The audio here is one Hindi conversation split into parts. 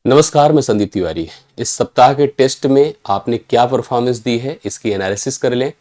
नमस्कार, मैं संदीप तिवारी। इस सप्ताह के टेस्ट में आपने क्या परफॉर्मेंस दी है इसकी एनालिसिस कर लें,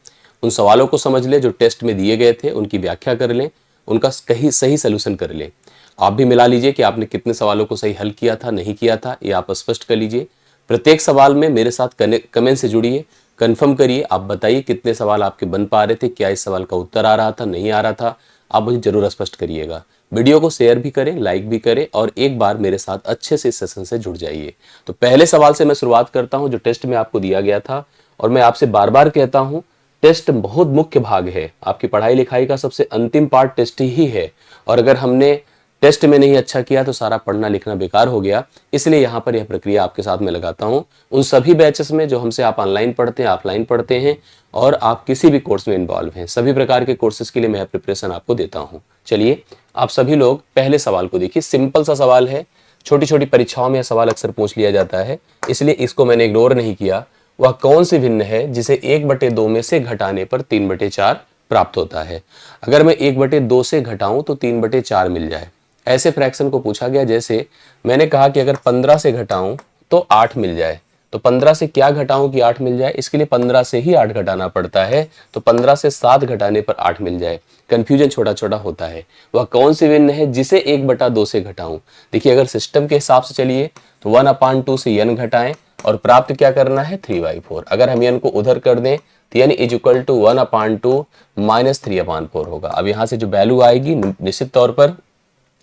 उन सवालों को समझ लें जो टेस्ट में दिए गए थे, उनकी व्याख्या कर लें, उनका कहीं सही सलूशन कर लें। आप भी मिला लीजिए कि आपने कितने सवालों को सही हल किया था, नहीं किया था, ये आप स्पष्ट कर लीजिए। प्रत्येक सवाल में मेरे साथ कमेंट से जुड़िए, कन्फर्म करिए, आप बताइए कितने सवाल आपके बन पा रहे थे, क्या इस सवाल का उत्तर आ रहा था, नहीं आ रहा था, आप मुझे जरूर स्पष्ट करिएगा। वीडियो को शेयर भी करें, लाइक भी करें और एक बार मेरे साथ अच्छे से इस सेशन से जुड़ जाइए। तो पहले सवाल से मैं शुरुआत करता हूं जो टेस्ट में आपको दिया गया था, और मैं आपसे बार बार कहता हूं टेस्ट बहुत मुख्य भाग है, आपकी पढ़ाई लिखाई का सबसे अंतिम पार्ट टेस्ट ही है। और अगर हमने टेस्ट में नहीं अच्छा किया तो सारा पढ़ना लिखना बेकार हो गया। इसलिए यहाँ पर यह प्रक्रिया आपके साथ में लगाता हूँ उन सभी बैचेस में जो हमसे आप ऑनलाइन पढ़ते हैं, ऑफलाइन पढ़ते हैं और आप किसी भी कोर्स में इन्वॉल्व हैं। सभी प्रकार के कोर्सेज के लिए मैं प्रिपरेशन आपको देता हूँ। चलिए आप सभी लोग पहले सवाल को देखिए। सिंपल सा सवाल है, छोटी छोटी परीक्षाओं में यह सवाल अक्सर पूछ लिया जाता है, इसलिए इसको मैंने इग्नोर नहीं किया। वह कौन सी भिन्न है जिसे 1/2 में से घटाने पर 3/4 प्राप्त होता है। अगर मैं 1/2 से घटाऊं तो 3/4 मिल जाए। ऐसे फ्रैक्शन को पूछा गया, जैसे मैंने कहा कि अगर 15 से घटाऊं तो 8 मिल जाए। तो 15 से क्या घटाऊं कि 8 मिल जाए, इसके लिए 15 से ही 8 घटाना पड़ता है। तो 15 से 7 घटाने पर 8 मिल जाए। कंफ्यूजन छोटा छोटा होता है। वह कौन सी भिन्न है जिसे 1/2 से घटाऊं। देखिए अगर सिस्टम के हिसाब से चलिए तो 1/2 से n घटाएं और प्राप्त क्या करना है 3/4। अगर हम n को उधर कर दें तो n is equal to 1/2 minus 3/4 होगा। अब यहाँ से जो वैल्यू आएगी निश्चित तौर पर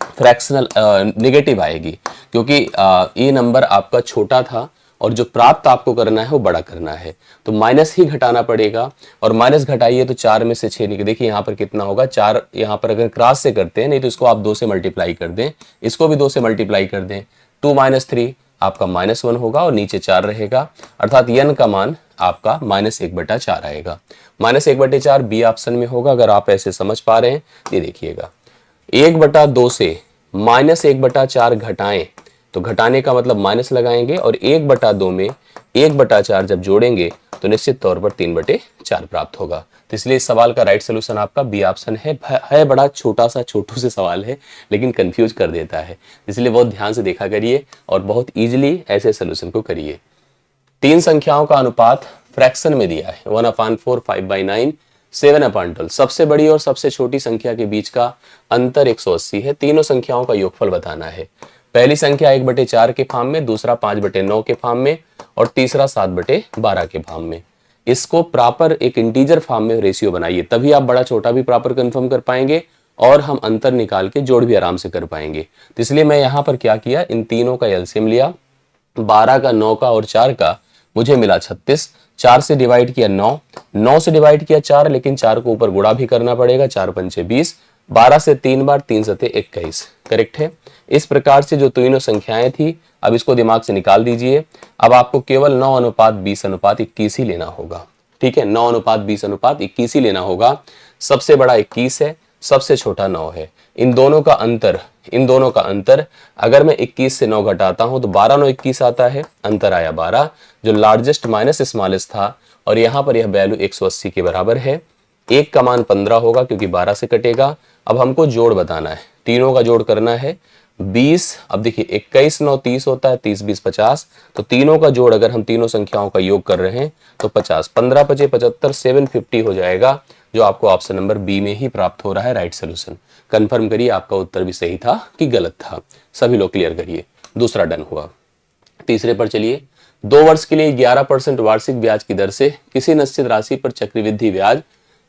फ्रैक्शनल नेगेटिव आएगी, क्योंकि ये नंबर आपका छोटा था और जो प्राप्त आपको करना है वो बड़ा करना है। तो माइनस ही घटाना पड़ेगा, और माइनस घटाइए तो 4 में से 6 निकले। देखिए यहाँ पर कितना होगा 4, यहाँ पर अगर क्रॉस से करते हैं, नहीं तो इसको आप 2 से मल्टीप्लाई कर दें, इसको भी 2 से मल्टीप्लाई कर दें। 2 - 3 आपका -1 होगा और नीचे 4 रहेगा, अर्थात n का मान आपका -1/4 आएगा। -1/4 बी ऑप्शन में होगा। अगर आप ऐसे समझ पा रहे हैं ये देखिएगा, 1/2 से -1/4 घटाएं तो घटाने का मतलब माइनस लगाएंगे, और 1/2 में 1/4 जब जोड़ेंगे तो निश्चित तौर पर 3/4 प्राप्त होगा। तो इसलिए इस सवाल का राइट सोल्यूशन आपका बी ऑप्शन है। बड़ा छोटा सा छोटू से सवाल है लेकिन कंफ्यूज कर देता है, इसलिए बहुत ध्यान से देखा करिए और बहुत इजीली ऐसे सोल्यूशन को करिए। 3 संख्याओं का अनुपात फ्रैक्शन में दिया है 1/4, 5/9, 7/12। सबसे बड़ी और सबसे छोटी संख्या के बीच का अंतर 180 है। तीनों संख्याओं का योगफल बताना है। पहली संख्या 1/4 के फॉर्म में, दूसरा 5/9 के फॉर्म में और तीसरा 7/12 के फॉर्म में। इसको प्रॉपर एक इंटीजर फॉर्म में रेशियो बनाइए, तभी आप बड़ा छोटा भी प्रॉपर कंफर्म कर पाएंगे और हम अंतर निकाल के जोड़ भी आराम से कर पाएंगे। तो इसलिए मैं यहाँ पर क्या किया, इन तीनों का एलसीएम लिया, 12 का, 9 का और 4 का, मुझे मिला 36। 4 से डिवाइड किया 9, 9 से डिवाइड किया 4, लेकिन 4 को ऊपर गुणा भी करना पड़ेगा, 4 पंचे 20, 12 से 3 बार, 3 सते 21। करेक्ट है। इस प्रकार से जो तीनों संख्याएं थी, अब इसको दिमाग से निकाल दीजिए। अब आपको केवल 9:20:21 ही लेना होगा। ठीक है, 9:20:21 ही लेना होगा। सबसे बड़ा 21 है, सबसे छोटा 9 है। इन दोनों का अंतर अगर मैं 21 से 9 घटाता हूं तो 12 9 21 आता है, अंतर आया 12, जो लार्जेस्ट माइनस स्मॉलेस्ट था, और यहां पर यह वैल्यू 180 के बराबर है। 1 का मान 15 होगा क्योंकि 12 से कटेगा। अब हमको जोड़ बताना है, तीनों का जोड़ करना है 20। अब देखिए 21 9 30 होता है, 30 20 50, तो तीनों का जोड़ अगर हम तीनों संख्याओं का योग कर रहे हैं तो 50, 15 5 75, 750 हो जाएगा, जो आपको ऑप्शन नंबर बी में ही प्राप्त हो रहा है राइट सोल्यूशन। कंफर्म करिए आपका उत्तर भी सही था कि गलत था। सभी लोग क्लियर करिए। दूसरा डन हुआ। तीसरे पर चलिए। 2 वर्ष के लिए 11% वार्षिक ब्याज की दर से किसी निश्चित राशि पर चक्रवृद्धि ब्याज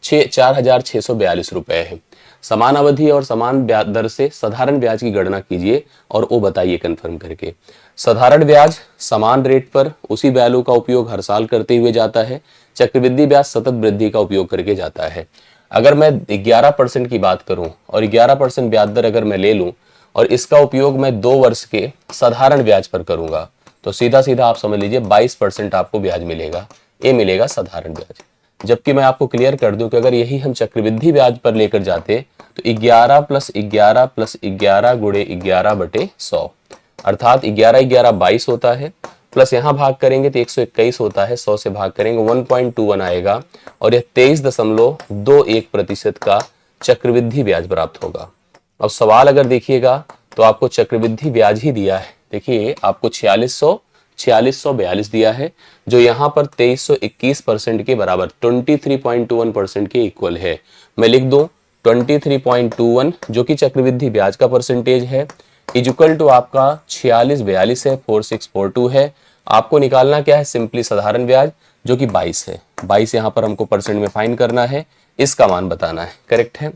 4,642 रुपए है। समान अवधि और समान ब्याज दर से साधारण ब्याज की गणना कीजिए और वो बताइए कंफर्म करके। साधारण ब्याज समान रेट पर उसी वैल्यू का उपयोग हर साल करते हुए जाता है। चक्रवृद्धि ब्याज सतत वृद्धि का उपयोग करके जाता है। अगर मैं 11% की बात करूं और 11% ब्याज दर अगर मैं ले लूं और इसका उपयोग मैं 2 वर्ष के साधारण ब्याज पर करूंगा तो सीधा सीधा आप समझ लीजिए 22% आपको ब्याज मिलेगा। ये मिलेगा साधारण ब्याज। जबकि मैं आपको क्लियर कर दूं कि अगर यही हम चक्रवृद्धि ब्याज पर लेकर जाते तो 11 + 11 + 11 × 11/100, अर्थात 11 11 22 होता है, प्लस यहाँ भाग करेंगे तो 121 होता है, 100 से भाग करेंगे 1.21 आएगा, और यह 23.21% का चक्रवृद्धि ब्याज प्राप्त होगा। अब सवाल अगर देखिएगा तो आपको चक्रवृद्धि ब्याज ही दिया है, देखिए आपको 4642 दिया है, जो यहाँ पर 2321% के बराबर 23.21% के इक्वल है। मैं लिख दूं 23.21 जो कि चक्रवृद्धि ब्याज का परसेंटेज है, इक्वल टू आपका 4642 है, 4642 है। आपको निकालना क्या है, सिंपली साधारण ब्याज जो कि 22 है। 22 यहाँ पर हमको परसेंट में फाइन करना है, इसका मान बताना है। करेक्ट है।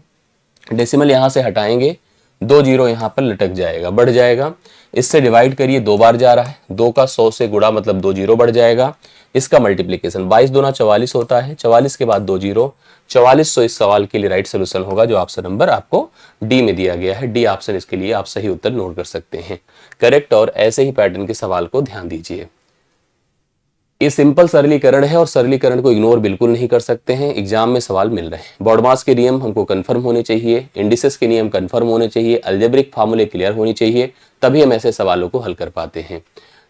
डेसिमल यहां से हटाएंगे, 2 जीरो यहां पर लटक जाएगा, बढ़ जाएगा। इससे डिवाइड करिए, 2 बार जा रहा है, 2 का 100 से गुणा मतलब 2 जीरो बढ़ जाएगा। इसका मल्टीप्लीकेशन 22 दूना 44 होता है, 44 के बाद 2 जीरो, 4400 इस सवाल के लिए राइट सोल्यूशन होगा, जो ऑप्शन नंबर आपको डी में दिया गया है। डी ऑप्शन इसके लिए आप सही उत्तर नोट कर सकते हैं। करेक्ट। और ऐसे ही पैटर्न के सवाल को ध्यान दीजिए। ये सिंपल सरलीकरण है और सरलीकरण को इग्नोर बिल्कुल नहीं कर सकते हैं, एग्जाम में सवाल मिल रहे हैं। बॉडमास के नियम हमको कंफर्म होने चाहिए, इंडिसेस के नियम कंफर्म होने चाहिए, अलजेब्रिक फार्मूले क्लियर होनी चाहिए, तभी हम ऐसे सवालों को हल कर पाते हैं।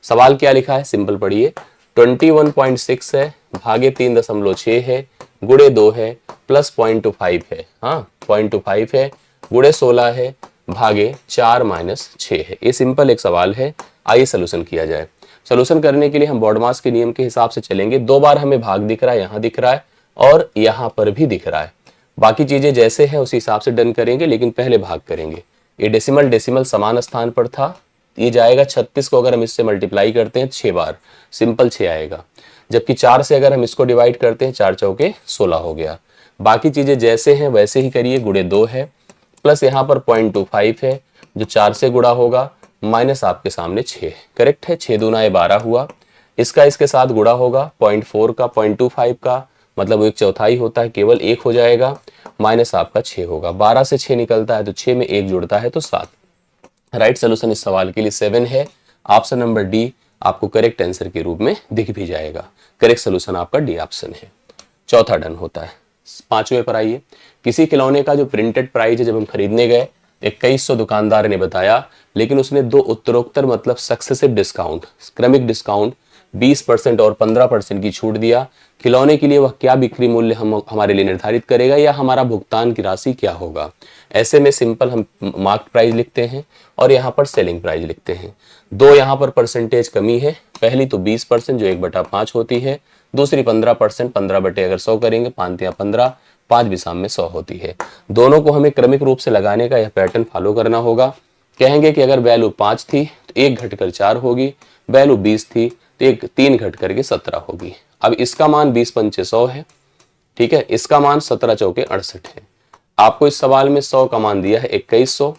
सवाल क्या लिखा है, सिंपल पढ़िए। 21.6 है, भागे 3.6 है, गुणे 2 है, प्लस 0.25 है, हाँ 0.25 है, गुणे 16 है, भागे 4 माइनस 6 है। ये सिंपल एक सवाल है। आइए सोल्यूशन किया जाए। सोल्यूशन करने के लिए हम बॉडमास के नियम के हिसाब से चलेंगे। 2 बार हमें भाग दिख रहा है, यहां दिख रहा है और यहां पर भी दिख रहा है। बाकी चीजें जैसे हैं उसी हिसाब से डन करेंगे, लेकिन पहले भाग करेंगे। ये डेसिमल समान स्थान पर था, ये जाएगा 36 को अगर हम इससे मल्टीप्लाई करते हैं 6 बार, सिंपल 6 आएगा। जबकि 4 से अगर हम इसको डिवाइड करते हैं, 4 चौके 16 हो गया। बाकी चीजें जैसे हैं वैसे ही करिए, गुणे 2 है, प्लस यहाँ पर 0.25 है जो 4 से गुणा होगा, माइनस आपके सामने 6। करेक्ट है। 6 दूना 12 हुआ, इसका इसके साथ गुणा होगा 0.4 का 0.25 का, मतलब वो 1/4 होता है, केवल 1 हो जाएगा, माइनस आपका 6 होगा। 12 से 6 निकलता है तो 6 में 1 जुड़ता है तो 7। राइट सोल्यूशन इस सवाल के लिए 7 है। ऑप्शन नंबर डी आपको करेक्ट आंसर के रूप में दिख भी जाएगा। करेक्ट सोल्यूशन आपका डी ऑप्शन है। चौथा डन होता है। 5वें पर आइए। किसी खिलौने का जो प्रिंटेड प्राइस है, जब हम खरीदने गए 2100 दुकानदार ने बताया, लेकिन उसने 2 उत्तरोत्तर मतलब सक्सेसिव डिस्काउंट, क्रमिक डिस्काउंट 20% और 15% की छूट दिया। खिलौने के लिए वह क्या बिक्री मूल्य हमारे लिए निर्धारित करेगा, या हमारा भुगतान की राशि क्या होगा। ऐसे में सिंपल हम मार्केट प्राइस लिखते हैं और यहाँ पर सेलिंग प्राइस लिखते हैं। 2 यहाँ पर परसेंटेज कमी है, पहली तो 20% जो 1/5 होती है, दूसरी 15%, 15 बटे अगर 100 करेंगे 5 या 15, 5 विषम में 100 होती है। दोनों को हमें क्रमिक रूप से लगाने का यह पैटर्न फॉलो करना होगा। कहेंगे कि अगर वैल्यू 5 थी तो 1 घटकर 4 होगी, वैल्यू 20 थी तो 3 घट करके 17 होगी। अब इसका मान 20 पंचे 100 है, ठीक है, इसका मान 17 चौके 68 है। आपको इस सवाल में 100 का मान दिया है 2100,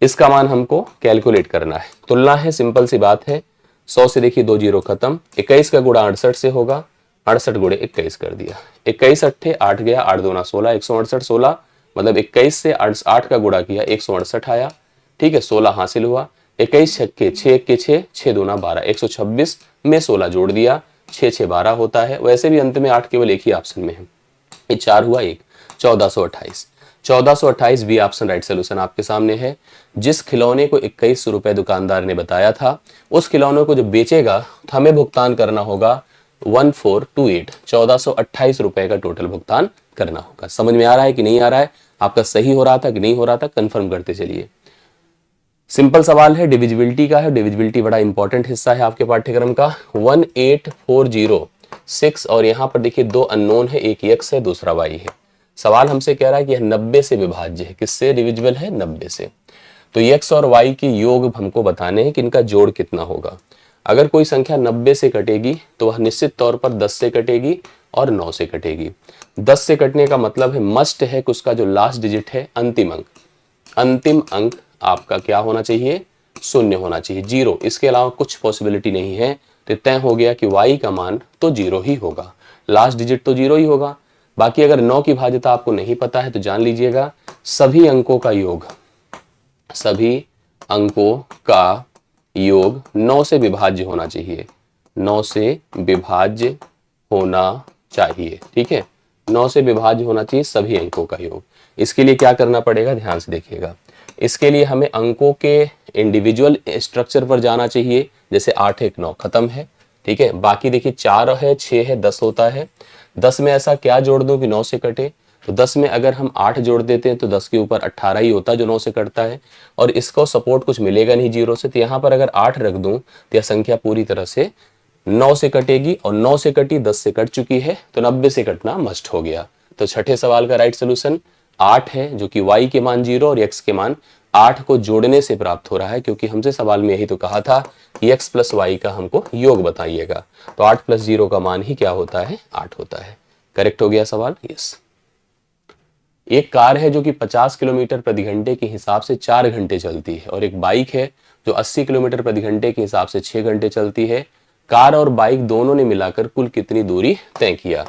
इसका मान हमको कैलकुलेट करना है। तुलना है, सिंपल सी बात है। 100 से देखिए 2 जीरो खत्म, 21 का गुणा 68 से होगा, 68 गुणे 21 कर दिया, 21 अट्ठे 8 गया, 8 दूना 16, 168 16, मतलब 21 से 8 का गुणा किया 168 आया, ठीक है, 16 हासिल हुआ। 21 छक्के 6 के 6, 6 दूना 12, 126 में 16 जोड़ दिया, 6 6 12 होता है। वैसे भी अंत में 8 केवल एक ही ऑप्शन में है, ये 4 हुआ 1, 1428। 1428 बी ऑप्शन राइट सोल्यूशन आपके सामने है। जिस खिलौने को 2100 रुपए दुकानदार ने बताया था, उस खिलौने को जब बेचेगा तो हमें भुगतान करना होगा 1428, 1428 रुपए का टोटल भुगतान करना होगा। समझ में आ रहा है कि नहीं आ रहा है, आपका सही हो रहा था कि नहीं हो रहा था, कंफर्म करते चलिए। सिंपल सवाल है, डिविजिबिलिटी का है। डिविजिबिलिटी बड़ा इंपॉर्टेंट हिस्सा है आपके पाठ्यक्रम का। 18406 और यहाँ पर देखिए 2 अननोन है, एक x है दूसरा y है। सवाल हमसे कह रहा है कि यह 90 से विभाज्य है। किससे डिविजिबल है? 90 से। तो x और y की योग हमको बताने हैं कि इनका जोड़ कितना होगा। अगर कोई संख्या 90 से कटेगी तो वह निश्चित तौर पर 10 से कटेगी और 9 से कटेगी। 10 से कटने का मतलब है मस्ट है कि उसका जो लास्ट डिजिट है, अंतिम अंक आपका क्या होना चाहिए? 0 होना चाहिए, 0। इसके अलावा कुछ पॉसिबिलिटी नहीं है। तो तय हो गया कि y का मान तो 0 ही होगा, लास्ट डिजिट तो 0 ही होगा। बाकी अगर 9 की भाज्यता आपको नहीं पता है तो जान लीजिएगा, सभी अंकों का योग 9 से विभाज्य होना चाहिए, 9 से विभाज्य होना चाहिए, ठीक है, 9 से विभाज्य होना चाहिए सभी अंकों का योग। इसके लिए क्या करना पड़ेगा, ध्यान से देखिएगा। इसके लिए हमें अंकों के इंडिविजुअल स्ट्रक्चर पर जाना चाहिए। जैसे 8 1 9 खत्म है, ठीक है। बाकी देखिए 4 है, 6 है, 10 होता है। 10 में ऐसा क्या जोड़ दूं कि 9 से कटे? तो 10 में अगर हम 8 जोड़ देते हैं तो 10 के ऊपर 18 ही होता है जो 9 से कटता है, और इसको सपोर्ट कुछ मिलेगा नहीं जीरो से, तो यहाँ पर अगर 8 रख दूं तो यह संख्या पूरी तरह से 9 से कटेगी, और 9 से कटी 10 से कट चुकी है, तो 90 से कटना मस्ट हो गया। तो छठे सवाल का राइट सोल्यूशन 8 है, जो कि y के मान 0 और x के मान 8 को जोड़ने से प्राप्त हो रहा है, क्योंकि हमसे सवाल में यही तो कहा था कि x प्लस वाई का हमको योग बताइएगा। तो 8 प्लस 0 का मान ही क्या होता है, 8 होता है। करेक्ट हो गया सवाल, यस। एक कार है जो कि 50 किलोमीटर प्रति घंटे के हिसाब से 4 घंटे चलती है, और एक बाइक है जो 80 किलोमीटर प्रति घंटे के हिसाब से 6 घंटे चलती है। कार और बाइक दोनों ने मिलाकर कुल कितनी दूरी तय किया?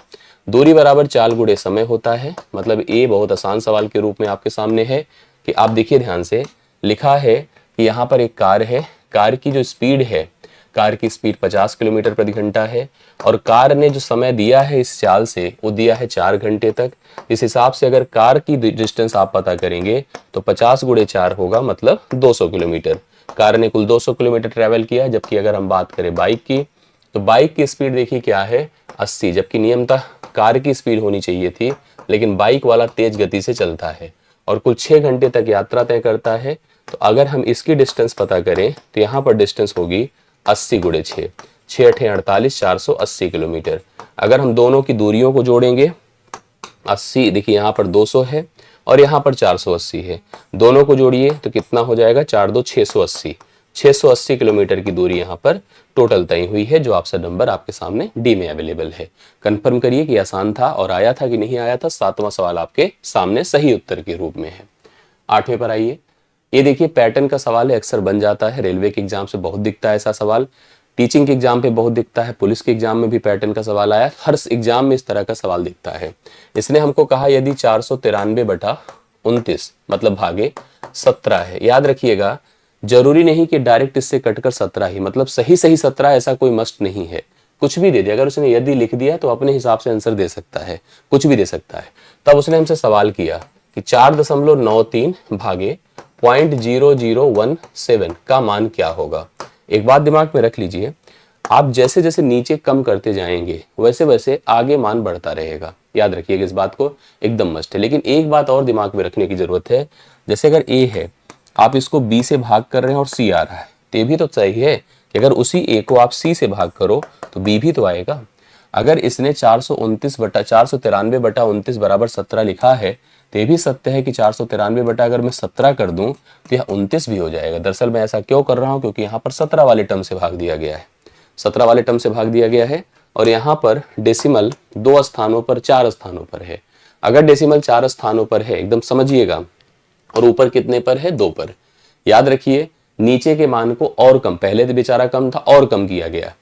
दूरी बराबर 4 गुणे समय होता है। मतलब ये बहुत आसान सवाल के रूप में आपके सामने है कि आप देखिए ध्यान से, लिखा है कि यहाँ पर एक कार है, कार की जो स्पीड है, कार की स्पीड 50 किलोमीटर प्रति घंटा है, और कार ने जो समय दिया है इस चाल से वो दिया है 4 घंटे तक। इस हिसाब से अगर कार की डिस्टेंस आप पता करेंगे तो 50 गुणे 4 होगा, मतलब 200 किलोमीटर। कार ने कुल 200 किलोमीटर ट्रेवल किया। जबकि अगर हम बात करें बाइक की, तो बाइक की स्पीड देखिए क्या है, 80, जबकि नियमतः कार की स्पीड होनी चाहिए थी, लेकिन बाइक वाला तेज गति से चलता है और कुल 6 घंटे तक यात्रा तय करता है। तो अगर हम इसकी डिस्टेंस पता करें तो यहाँ पर डिस्टेंस होगी 80 गुणे 6, 6 अठे 48, 480 किलोमीटर। अगर हम दोनों की दूरियों को जोड़ेंगे, 80 देखिए यहाँ पर 200 है और यहाँ पर 480 है, दोनों को जोड़िए तो कितना हो जाएगा, 4 2 680, 680 किलोमीटर की दूरी यहाँ पर टोटल तय हुई है, जो ऑप्शन नंबर आपके सामने डी में अवेलेबल है। कंफर्म करिए कि आसान था और आया था कि नहीं आया था। 7वां सवाल आपके सामने सही उत्तर के रूप में है। 8वें पर आइए। ये देखिए पैटर्न का सवाल है, अक्सर बन जाता है, रेलवे के एग्जाम से बहुत दिखता है ऐसा सवाल, टीचिंग के एग्जाम पे बहुत दिखता है, पुलिस के एग्जाम में भी पैटर्न का सवाल आया, हर एग्जाम में इस तरह का सवाल दिखता है। इसने हमको कहा यदि 493/29 मतलब भागे 17 है। याद रखिएगा, जरूरी नहीं कि डायरेक्ट इससे कटकर 17 ही, मतलब सही 17 ऐसा कोई मस्ट नहीं है। कुछ भी दे दिया, अगर उसने यदि लिख दिया तो अपने हिसाब से आंसर दे सकता है, कुछ भी दे सकता है। तब उसने हमसे सवाल किया कि 4.93 भागे 0.0017 का मान क्या होगा। एक बात दिमाग में रख लीजिए, आप जैसे जैसे नीचे कम करते जाएंगे वैसे वैसे आगे मान बढ़ता रहेगा। याद रखिएगा इस बात को, एकदम मस्ट है। लेकिन एक बात और दिमाग में रखने की जरूरत है, जैसे अगर ए है, आप इसको बी से भाग कर रहे हैं और सी आ रहा है, तो ये भी तो सही है कि अगर उसी ए को आप सी से भाग करो तो बी भी तो आएगा। अगर इसने 493/29 बराबर 17 लिखा है, तो ये भी सत्य है कि 493 बटा अगर मैं 17 कर दूं तो यह 29 भी हो जाएगा। दरअसल मैं ऐसा क्यों कर रहा हूं, क्योंकि यहाँ पर 17 वाले टर्म से भाग दिया गया है, 17 वाले टर्म से भाग दिया गया है, और यहाँ पर डेसिमल 2 स्थानों पर 4 स्थानों पर है। अगर डेसिमल 4 स्थानों पर है, एकदम समझिएगा, और ऊपर कितने पर है, 2 पर, याद रखिए नीचे के मान को और कम, पहले तो बेचारा कम था और कम किया गया,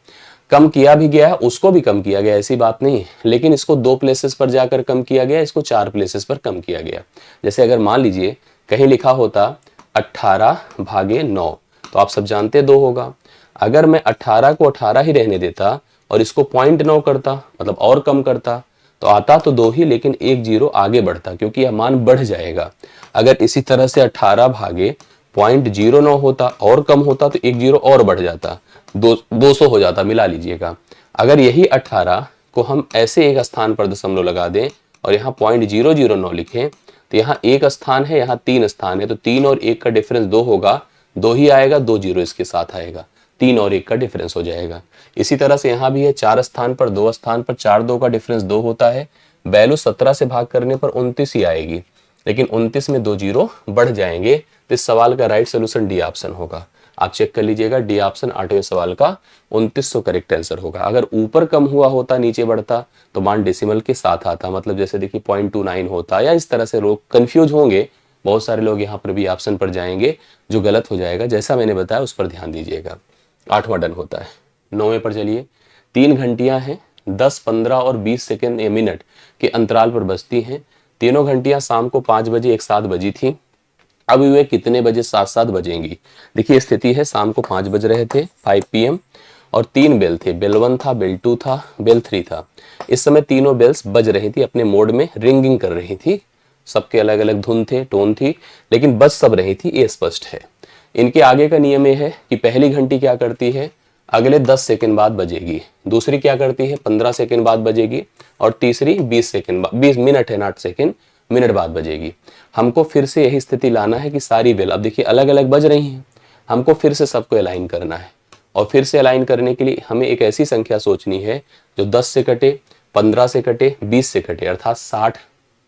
कम किया भी गया है, उसको भी कम किया गया, ऐसी बात नहीं, लेकिन इसको 2 प्लेसेस पर जाकर कम किया गया, इसको 4 प्लेसेस पर कम किया गया। जैसे अगर मान लीजिए कहीं लिखा होता 18/9, तो आप सब जानते 2 होगा। अगर मैं 18 को 18 ही रहने देता और इसको 0.9 करता, मतलब और कम करता, तो आता तो 2 ही, लेकिन 1 0 आगे बढ़ता, क्योंकि यह मान बढ़ जाएगा। अगर इसी तरह से 18 भागे 0.09 होता और कम होता तो 1 0 और बढ़ जाता, 200 हो जाता, मिला लीजिएगा। अगर यही 18 को हम ऐसे एक स्थान पर दशमलव लगा दें और यहाँ 0.009 लिखें, तो यहाँ एक स्थान है, यहाँ 3 स्थान है, तो 3 और 1 का डिफरेंस 2 होगा, 2 ही आएगा, 2 0 इसके साथ आएगा, 3 और 1 का डिफरेंस हो जाएगा। इसी तरह से यहाँ भी है, 4 स्थान पर 2 स्थान पर 4 2 का डिफरेंस 2 होता है, वैल्यू 17 से भाग करने पर 29 ही आएगी, लेकिन 29 में 2 0 बढ़ जाएंगे। तो इस सवाल का राइट सोल्यूशन डी ऑप्शन होगा। आप चेक कर लीजिएगा, डी ऑप्शन 8वें सवाल का 2900 करेक्ट आंसर होगा। अगर ऊपर कम हुआ होता, नीचे बढ़ता, तो मान डेसिमल के साथ आता, मतलब जैसे देखिए 0.29 होता, या इस तरह से लोग कंफ्यूज होंगे। बहुत सारे लोग यहाँ पर भी ऑप्शन पर जाएंगे, जो गलत हो जाएगा। जैसा मैंने बताया उस पर ध्यान दीजिएगा। 8वां डन होता है। 9वें पर चलिए। 3 घंटियां हैं, 10, 15 और 20 सेकेंड या मिनट के अंतराल पर बजती हैं। तीनों घंटियां शाम को 5 बजे एक साथ बजी थी। अब वे कितने बजे साथ साथ बजेंगी? देखिए स्थिति है, शाम को 5 बज रहे थे, 5 PM, और 3 बेल थे, बेल 1 था, बेल 2 था, बेल 3 था। इस समय तीनों बेल्स बज रही थी, अपने मोड में रिंगिंग कर रही थी, सबके अलग अलग धुन थे, टोन थी, लेकिन बज सब रही थी, ये स्पष्ट है। इनके आगे का नियम ये है कि पहली घंटी क्या करती है, अगले 10 सेकंड बाद बजेगी। दूसरी क्या करती है, 15 सेकंड बाद बजेगी। और तीसरी 20 सेकंड बाद, 20 मिनट है, नॉट सेकंड, मिनट बाद बजेगी। हमको फिर से यही स्थिति लाना है कि सारी बेल, अब देखिए अलग अलग बज रही हैं, हमको फिर से सबको अलाइन करना है। और फिर से अलाइन करने के लिए हमें एक ऐसी संख्या सोचनी है जो 10 से कटे, 15 से कटे, 20 से कटे, अर्थात 60,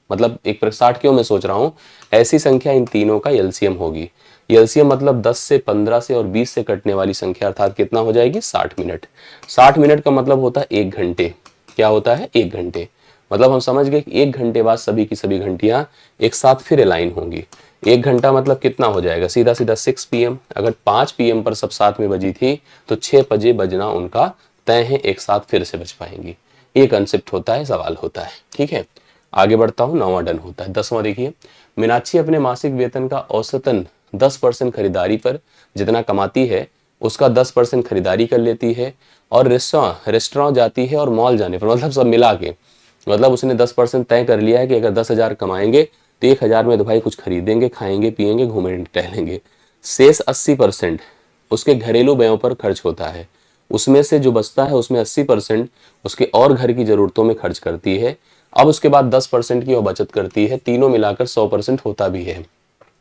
मतलब एक 60 क्यों मैं सोच रहा हूं, ऐसी संख्या इन तीनों का एलसीएम होगी। एलसीएम मतलब 10 से, 15 से और 20 से कटने वाली संख्या, अर्थात कितना हो जाएगी, 60 मिनट। 60 मिनट का मतलब होता है 1 घंटे। क्या होता है, 1 घंटे। मतलब हम समझ गए कि 1 घंटे बाद सभी की सभी घंटियां एक साथ फिर अलाइन होंगी। 1 घंटा मतलब कितना हो जाएगा, सीधा सीधा 6 PM। अगर 5 PM पर सब साथ में बजी थी तो 6 बजे बजना उनका तय है, एक साथ फिर से बज पाएंगी। ये कंसेप्ट होता है, सवाल होता है। ठीक है, आगे बढ़ता हूं। 9वां डन होता है। 10वां देखिए, मीनाक्षी अपने मासिक वेतन का औसतन 10% खरीदारी पर जितना कमाती है उसका 10% खरीदारी कर लेती है और रेस्टोरेंट जाती है और मॉल जाने पर, मतलब सब मिला के, मतलब उसने 10% तय कर लिया है कि अगर 10,000 कमाएंगे तो 1,000 में तो भाई कुछ खरीदेंगे, खाएंगे, पिएंगे, घूमेंगे, टहलेंगे। शेष 80% उसके घरेलू व्ययों पर खर्च होता है। उसमें से जो बचता है उसमें 80% उसके और घर की जरूरतों में खर्च करती है। अब उसके बाद 10% की वो बचत करती है। तीनों मिलाकर 100% होता भी है।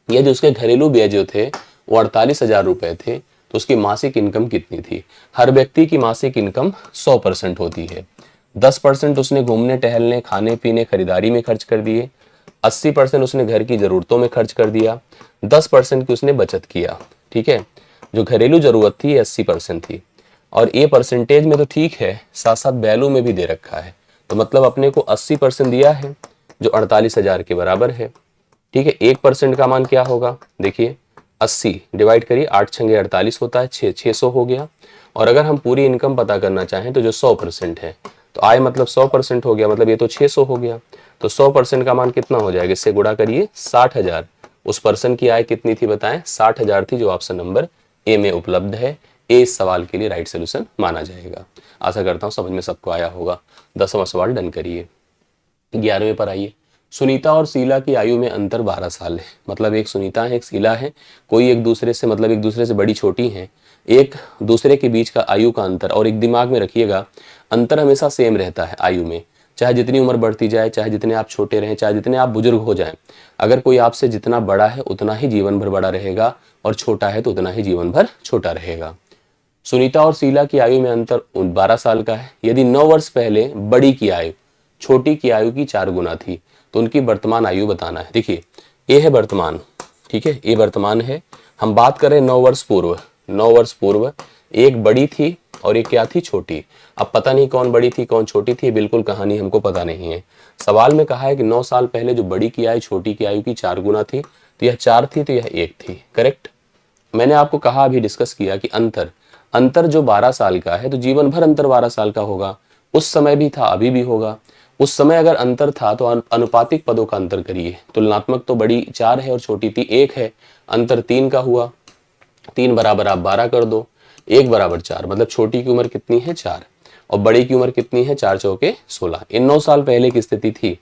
यदि उसके घरेलू व्यय जो थे वो 48,000 रुपए थे तो उसकी मासिक इनकम कितनी थी। हर व्यक्ति की मासिक इनकम 100% होती है। 10% उसने घूमने, टहलने, खाने पीने, खरीदारी में खर्च कर दिए। 80% उसने घर की जरूरतों में खर्च कर दिया। 10% की उसने बचत किया। ठीक है, जो घरेलू जरूरत थी 80% थी। और ये परसेंटेज में तो ठीक है, साथ साथ वैल्यू में भी दे रखा है। तो मतलब अपने को 80% दिया है जो 48,000 के बराबर है। ठीक है, 1% का मान क्या होगा, देखिए 80 डिवाइड करिए, 8 छंगे 48 होता है, 600 हो गया। और अगर हम पूरी इनकम पता करना चाहें तो जो 100% है, तो आय मतलब 100% हो गया, मतलब ये तो 600 हो गया। तो 100% का मान कितना हो जाएगा, इससे गुणा करिए, 60,000। उस पर्सन की आय कितनी थी बताएं, 60,000 थी, जो ऑप्शन नंबर ए में उपलब्ध है। ए इस सवाल के लिए राइट सोल्यूशन माना जाएगा। आशा करता हूं समझ में सबको आया होगा। 10वां सवाल डन करिए। 11वें पर आइए। सुनीता और शीला की आयु में अंतर 12 साल है। मतलब एक सुनीता है, एक शीला है, कोई एक दूसरे से, मतलब एक दूसरे से बड़ी छोटी हैं। एक दूसरे के बीच का आयु का अंतर, और एक दिमाग में रखिएगा, अंतर हमेशा सेम रहता है आयु में। चाहे जितनी उम्र बढ़ती जाए, चाहे जितने आप छोटे रहें, चाहे जितने आप बुजुर्ग हो जाएं, अगर कोई आपसे जितना बड़ा है उतना ही जीवन भर बड़ा रहेगा, और छोटा है तो उतना ही जीवन भर छोटा रहेगा। सुनीता और शीला की आयु में अंतर 12 साल का है। यदि 9 वर्ष पहले बड़ी की आयु छोटी की आयु की 4 गुना थी तो उनकी वर्तमान आयु बताना है। देखिए ये है वर्तमान, ठीक है, ये वर्तमान है। हम बात करें 9 वर्ष पूर्व, 9 वर्ष पूर्व एक बड़ी थी और एक क्या थी, छोटी। अब पता नहीं कौन बड़ी थी कौन छोटी थी, बिल्कुल कहानी हमको पता नहीं है। सवाल में कहा है कि 9 साल पहले जो बड़ी की आयु छोटी की आयु की 4 गुना थी, तो यह 4 थी तो यह 1 थी। करेक्ट। मैंने आपको कहा, अभी डिस्कस किया कि अंतर अंतर जो 12 साल का है तो जीवन भर अंतर 12 साल का होगा। उस समय भी था, अभी भी होगा। उस समय अगर अंतर था तो अनुपातिक पदों का अंतर करिए। तुलनात्मक तो बड़ी 4 है और छोटी 1 है, अंतर 3 का हुआ। 3 बराबर आप 12 कर दो, 1 बराबर 4, मतलब छोटी की उम्र कितनी है, 4, और बड़ी की उम्र कितनी है, 4 चौके 16। इन 9 साल पहले की स्थिति थी।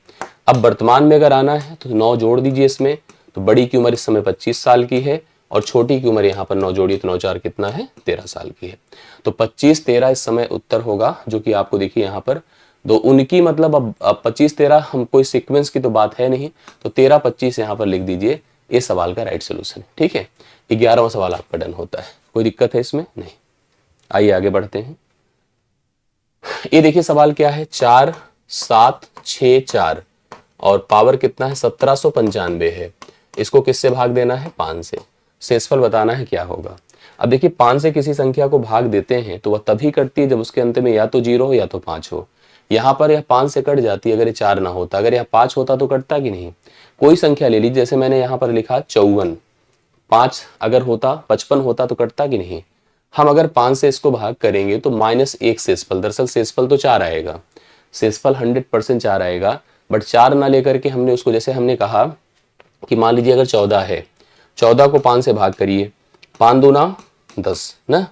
अब वर्तमान में अगर आना है तो 9 जोड़ दीजिए इसमें, तो बड़ी की उम्र इस समय 25 साल की है और छोटी की उम्र यहाँ पर 9 जोड़िए तो 9 4 कितना है, 13 साल की है। तो 25 13 इस समय उत्तर होगा, जो कि आपको देखिए यहाँ पर दो उनकी, मतलब अब 25 13 हम कोई सीक्वेंस की तो बात है नहीं, तो 13 25 यहाँ पर लिख दीजिए। इस सवाल का राइट सोल्यूशन है। ठीक है, 11वां सवाल आपका डन होता है। कोई दिक्कत है इसमें, नहीं। आइए आगे बढ़ते हैं। ये देखिए सवाल क्या है, 4 7 6 4 और पावर कितना है, 1795 है। इसको किससे भाग देना है, 5 से। शेषफल बताना है क्या होगा। अब देखिए 5 से किसी संख्या को भाग देते हैं तो वह तभी कटती है जब उसके अंत में या तो 0 हो या तो 5 हो। यहाँ पर यह 5 से कट जाती है अगर ये 4 ना होता। अगर यह 5 होता तो कटता कि नहीं। कोई संख्या ले लीजिए, जैसे मैंने यहाँ पर लिखा 54, 5 अगर होता, 55 होता तो कटता कि नहीं। हम अगर 5 से इसको भाग करेंगे तो -1 शेषफल, दरअसल शेषफल तो 4 आएगा, शेषफल 100% 4 आएगा। बट 4 ना लेकर के हमने उसको, जैसे हमने कहा कि मान लीजिए अगर 14 है, 14 को 5 से भाग करिए, 5 दूना 10 ना,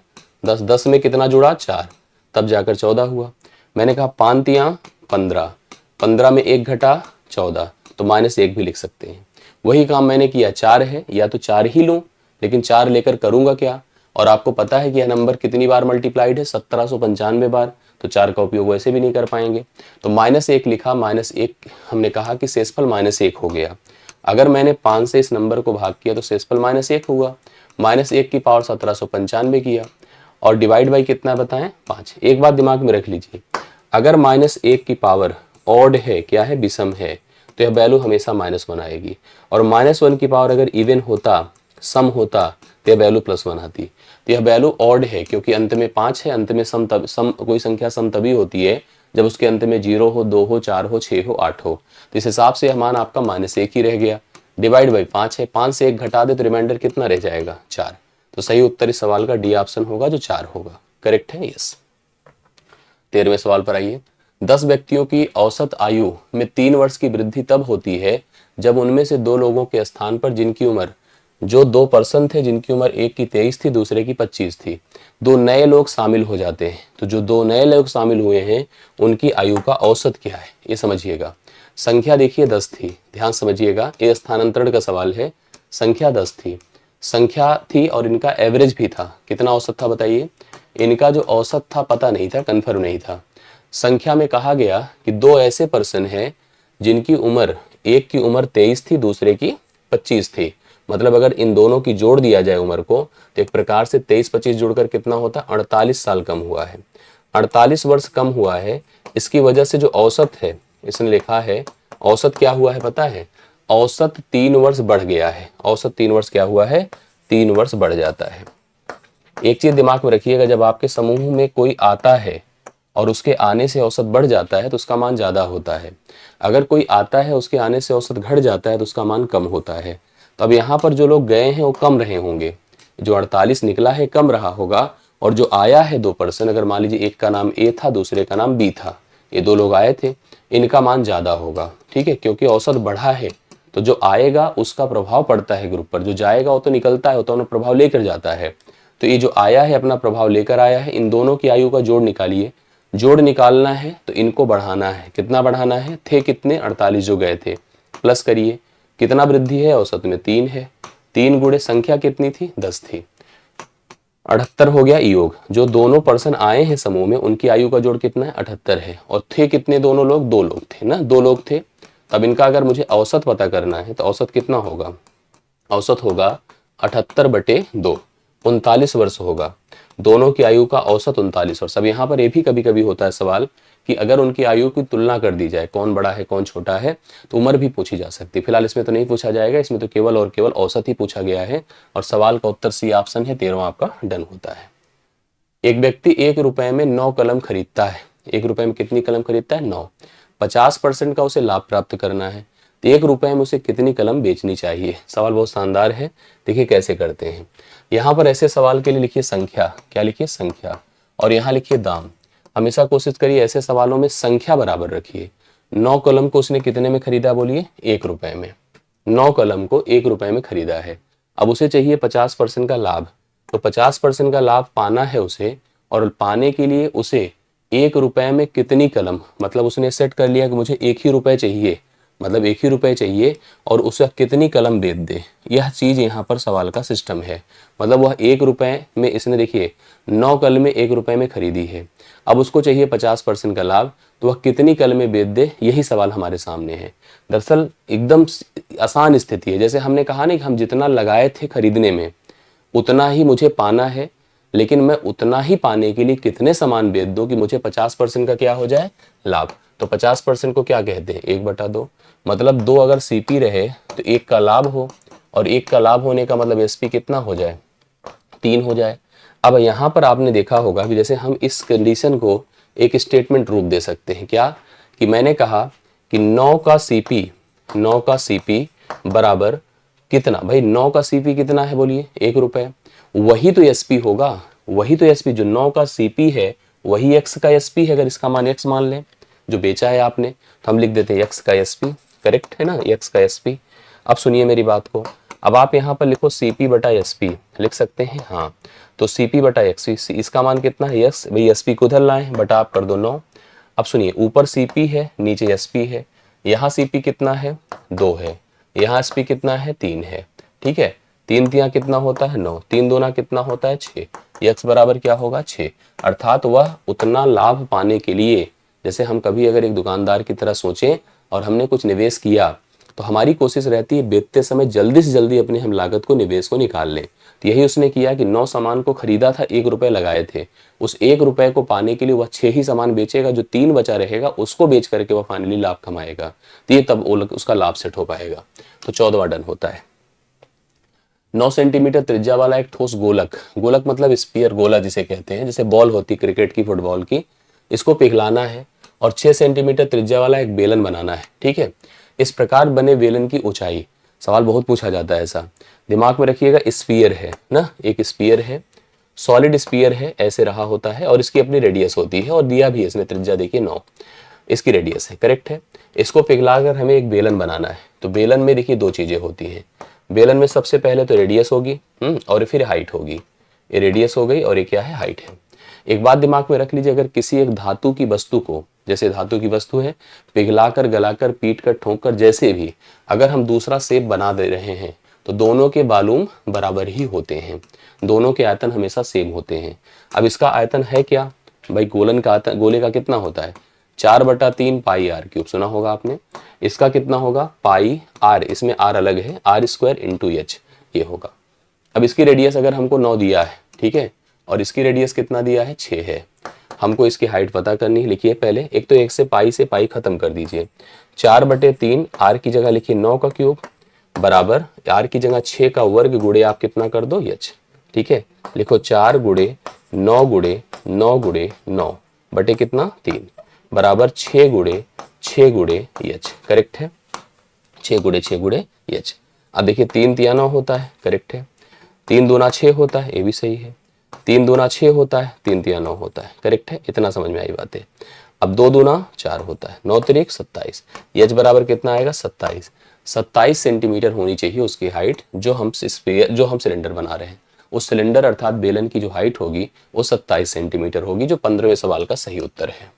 10 10 में कितना जुड़ा, 4, तब जाकर 14 हुआ। मैंने कहा 5 तियां 15, 15 में 1 घटा 14, तो -1 भी लिख सकते हैं। वही काम मैंने किया, 4 है, या तो 4 ही लूं, लेकिन 4 लेकर करूंगा क्या, और आपको पता है कि यह नंबर कितनी बार मल्टीप्लाइड है, 1795 बार, तो 4 का उपयोग वैसे भी नहीं कर पाएंगे। तो -1 लिखा, -1 हमने कहा कि शेषफल -1 हो गया। अगर मैंने 5 से इस नंबर को भाग किया तो शेषफल -1 हुआ, -1 की पावर 1795 किया, और डिवाइड बाई कितना बताएं, 5। एक बात दिमाग में रख लीजिए, अगर -1 की पावर ऑड है, क्या है, विषम है, तो यह वैल्यू हमेशा -1 आएगी। और -1 की पावर अगर इवन होता, सम होता, तो यह वैल्यू +1 आती। तो यह वैल्यू ऑड है क्योंकि अंत में 5 है, अंत में सम कोई संख्या सम तभी होती है जब उसके अंत में 0 हो, 2 हो, 4 हो, 6 हो, 8 हो। तो इस हिसाब से यह मान आपका -1 ही रह गया। डिवाइड बाई 5 है, 5 से 1 घटा दे तो रिमाइंडर कितना रह जाएगा, 4। तो सही उत्तर इस सवाल का डी ऑप्शन होगा, जो 4 होगा। करेक्ट है, यस। 13वें सवाल पर आइए। 10 व्यक्तियों की औसत आयु में 3 वर्ष की वृद्धि तब होती है जब उनमें से 2 लोगों के स्थान पर जिनकी उम्र, जो 2 पर्सन थे जिनकी उम्र एक की 23 थी, दूसरे की 25 थी, 2 नए लोग शामिल हो जाते हैं। तो जो 2 नए लोग शामिल हुए हैं उनकी आयु का औसत क्या है, ये समझिएगा। संख्या देखिए 10 थी, ध्यान समझिएगा, ये स्थानांतरण का सवाल है। संख्या 10 थी, संख्या थी और इनका एवरेज भी था। कितना औसत था बताइए, इनका जो औसत था पता नहीं था, कंफर्म नहीं था। संख्या में कहा गया कि 2 ऐसे पर्सन हैं जिनकी उम्र, एक की उम्र 23 थी, दूसरे की 25 थी। मतलब अगर इन दोनों की जोड़ दिया जाए उम्र को, तो एक प्रकार से 23-25 जोड़कर कितना होता, 48 साल कम हुआ है, 48 वर्ष कम हुआ है। इसकी वजह से जो औसत है, इसने लिखा है औसत क्या हुआ है पता है, औसत 3 वर्ष बढ़ गया है। औसत 3 वर्ष क्या हुआ है, 3 वर्ष बढ़ जाता है। एक चीज दिमाग में रखिएगा, जब आपके समूह में कोई आता है और उसके आने से औसत बढ़ जाता है तो उसका मान ज्यादा होता है। अगर कोई आता है उसके आने से औसत घट जाता है तो उसका मान कम होता है। तो अब यहाँ पर जो लोग गए हैं वो कम रहे होंगे, जो 48 निकला है कम रहा होगा, और जो आया है 2 पर्सन, अगर मान लीजिए एक का नाम ए था दूसरे का नाम बी था, ये 2 लोग आए थे, इनका मान ज्यादा होगा। ठीक है, क्योंकि औसत बढ़ा है तो जो आएगा उसका प्रभाव पड़ता है ग्रुप पर, जो जाएगा वो तो निकलता है, वो तो अपना प्रभाव लेकर जाता है। तो ये जो आया है अपना प्रभाव लेकर आया है, इन दोनों की आयु का जोड़ निकालिए। जोड़ निकालना है तो इनको बढ़ाना है, कितना बढ़ाना है, थे कितने 48 जो गए थे, प्लस करिए, कितना वृद्धि है, औसत में 3 है, 3 गुणे संख्या कितनी थी, 10 थी, 78 हो गया योग। जो दोनों पर्सन आए हैं समूह में उनकी आयु का जोड़ कितना है, 78 है, और थे कितने दोनों लोग, 2 लोग थे ना, 2 लोग थे। तब इनका अगर मुझे औसत पता करना है तो औसत कितना होगा, औसत होगा 78/2, 39 वर्ष होगा। दोनों की आयु का औसत 39 वर्ष। अब यहाँ पर ये भी कभी कभी होता है सवाल कि अगर उनकी आयु की तुलना कर दी जाए, कौन बड़ा है कौन छोटा है, तो उम्र भी पूछी जा सकती है। फिलहाल इसमें तो नहीं पूछा जाएगा, इसमें तो केवल और केवल औसत ही पूछा गया है, और सवाल का उत्तर सी ऑप्शन है, 13वां आपका डन होता है। एक व्यक्ति 1 रुपए में 9 कलम खरीदता है। 1 रुपए में कितनी कलम खरीदता है, 9। 50% का उसे लाभ प्राप्त करना है, तो 1 रुपए में उसे कितनी कलम बेचनी चाहिए। सवाल बहुत शानदार है, देखिए कैसे करते हैं। यहाँ पर ऐसे सवाल के लिए लिखिए संख्या, क्या लिखिए, संख्या, और यहाँ लिखिए दाम। हमेशा कोशिश करिए ऐसे सवालों में संख्या बराबर रखिए। 9 कलम को उसने कितने में खरीदा, बोलिए 1 रुपए में। 9 कलम को 1 रुपए में खरीदा है। अब उसे चाहिए 50% का लाभ, तो 50% का लाभ पाना है उसे, और पाने के लिए उसे 1 रुपए में कितनी कलम, मतलब उसने सेट कर लिया कि मुझे 1 ही रुपए चाहिए, मतलब 1 ही रुपए चाहिए, और उसे कितनी कलम बेच दे, यह चीज यहाँ पर सवाल का सिस्टम है। मतलब वह 1 रुपए में, इसने देखिए 9 कलमें 1 रुपए में खरीदी है, अब उसको चाहिए 50% का लाभ, तो वह कितनी कलमें बेच दे, यही सवाल हमारे सामने है। दरअसल एकदम आसान स्थिति है, जैसे हमने कहा नहीं कि हम जितना लगाए थे खरीदने में उतना ही मुझे पाना है, लेकिन मैं उतना ही पाने के लिए कितने सामान बेच दूं कि मुझे 50% का क्या हो जाए, लाभ। तो 50% को क्या कहते हैं, 1/2। मतलब 2 अगर सीपी रहे तो 1 का लाभ हो, और 1 का लाभ होने का मतलब एसपी कितना हो जाए, 3 हो जाए। अब यहाँ पर आपने देखा होगा कि जैसे हम इस कंडीशन को एक स्टेटमेंट रूप दे सकते हैं, क्या, कि मैंने कहा कि 9 का सीपी, 9 का सीपी बराबर कितना, भाई 9 का सीपी कितना है, बोलिए 1 रुपए। वही तो एसपी होगा, वही तो एसपी, जो 9 का सीपी है वही एक्स का एसपी है। अगर इसका मान एक्स मान लें जो बेचा है आपने, तो हम लिख देते हैं एक्स का एसपी, करेक्ट है ना, एक्स का एसपी। अब सुनिए मेरी बात को, अब आप यहाँ पर लिखो सीपी बटा एसपी, लिख सकते हैं, हाँ। तो सीपी बटा एक्स, इसका मान कितना है, एक्स, भाई एसपी को उधर लाएं, बटा आप कर दो 9। अब सुनिए, ऊपर सीपी है नीचे एसपी है, यहाँ सीपी कितना है, 2 है, यहाँ एसपी कितना है, 3 है, ठीक है। 3 तिया कितना होता है 9, 3 दूना कितना होता है 6, x बराबर क्या होगा 6। अर्थात वह उतना लाभ पाने के लिए, जैसे हम कभी अगर एक दुकानदार की तरह सोचें और हमने कुछ निवेश किया तो हमारी कोशिश रहती है बेचते समय जल्दी से जल्दी अपने हम लागत को निवेश को निकाल लें। तो यही उसने किया कि 9 सामान को खरीदा था, 1 रुपए लगाए थे, उस 1 रुपए को पाने के लिए वह 6 ही सामान बेचेगा, जो 3 बचा रहेगा उसको बेच करके वह फाइनली लाभ कमाएगा। तो ये तब उसका लाभ सेट हो पाएगा। तो 14वां डन होता है। 9 सेंटीमीटर त्रिज्या वाला एक ठोस गोलक, गोलक मतलब स्पीयर, गोला जिसे कहते हैं, जैसे बॉल होती क्रिकेट की, फुटबॉल की, इसको पिघलाना है और 6 सेंटीमीटर त्रिज्या वाला एक बेलन बनाना है। ठीक है, इस प्रकार बने बेलन की ऊंचाई, सवाल बहुत पूछा जाता है ऐसा, दिमाग में रखिएगा, स्पीयर है ना, एक स्पीयर है, सॉलिड स्पीयर है, ऐसे रहा होता है और इसकी अपनी रेडियस होती है और दिया भी है इसमें त्रिज्या, देखिए 9 इसकी रेडियस है, करेक्ट है। इसको पिघलाकर हमें एक बेलन बनाना है। तो बेलन में देखिए 2 चीजें होती हैं, बेलन में सबसे पहले तो रेडियस होगी और फिर हाइट होगी। ये रेडियस हो गई और ये क्या है, हाइट है। एक बात दिमाग में रख लीजिए, अगर किसी एक धातु की वस्तु को, जैसे धातु की वस्तु है, पिघलाकर, गलाकर, पीटकर, ठोंककर, जैसे भी अगर हम दूसरा शेप बना दे रहे हैं तो दोनों के वॉल्यूम बराबर ही होते हैं, दोनों के आयतन हमेशा सेम होते हैं। अब इसका आयतन है क्या भाई, गोलन का आयतन, गोले का कितना होता है 4/3 पाई आर क्यूब, सुना होगा आपने। इसका कितना होगा पाई आर, इसमें आर अलग है, आर स्क्वायर इंटू एच ये होगा। अब इसकी रेडियस अगर हमको 9 दिया है, ठीक है, और इसकी रेडियस कितना दिया है 6 है, हमको इसकी हाइट पता करनी है। लिखिए पहले, एक तो 1 से पाई खत्म कर दीजिए, 4/3 आर की जगह लिखिए 9 का क्यूब बराबर आर की जगह 6 का वर्ग गुणे आप कितना कर दो एच। ठीक है, लिखो 4 गुणे 9 गुणे 9 गुणे 9 बटे कितना 3 बराबर 6 गुणे एच, करेक्ट है, 6 गुणे एच। अब देखिए 3 तिया 9 होता है, करेक्ट है, 3 दूना 6 होता है, ये भी सही है, 3 दूना 6 होता है, 3 तिया 9 होता है, करेक्ट है, इतना समझ में आई बात है। अब 2 दूना 4 होता है, 9 तिरिक 27, एच बराबर कितना आएगा 27 सेंटीमीटर होनी चाहिए उसकी हाइट, जो हम सिलेंडर बना रहे हैं। उस सिलेंडर अर्थात बेलन की जो हाइट होगी वो 27 सेंटीमीटर होगी, जो 15वें सवाल का सही उत्तर है।